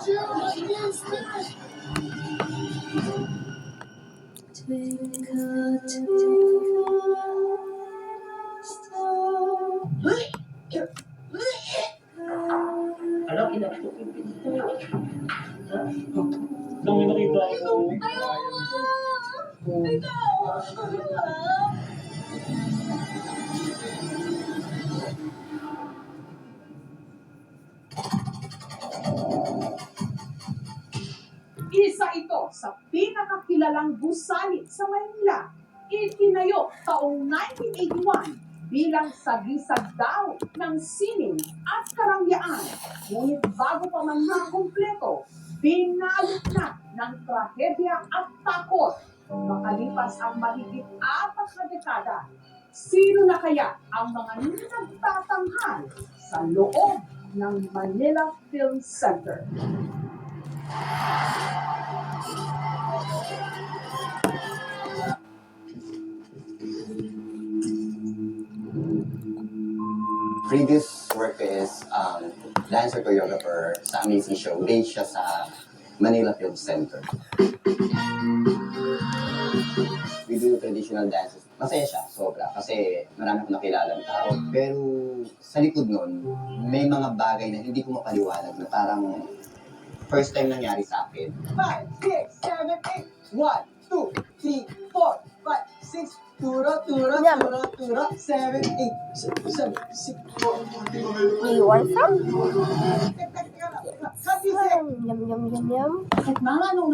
Twinkle, twinkle, star. Alam, inakto ko yung pinto. Ha? Nang may nakita ako. Isa ito sa pinakakilalang gusali sa Maynila. Itinayo taong 1981 bilang sagisag daw ng sining at karangyaan. Ngunit bago pa man makumpleto, binalot na ng trahedya at takot. Makalipas ang mahigit 4 na dekada, sino na kaya ang mga nagtatanghal sa loob ng Manila Film Center? Previous work is dancer choreographer sa Amazing Show. Based siya sa Manila Film Center. We do traditional dances. Masaya siya, sobra. Kasi marami akong nakilalang tao. Pero sa likod nun, may mga bagay na hindi ko mapaliwanag na parang first time nangyari sa akin. 5, 6, 7, 8. 1, 2, 3, 4, 5, 6. Tura, tura, tura, tura. 7, 8, 7, 6, 4. You want some? Teka lang. Yum, yum, yum, yum. At mga nung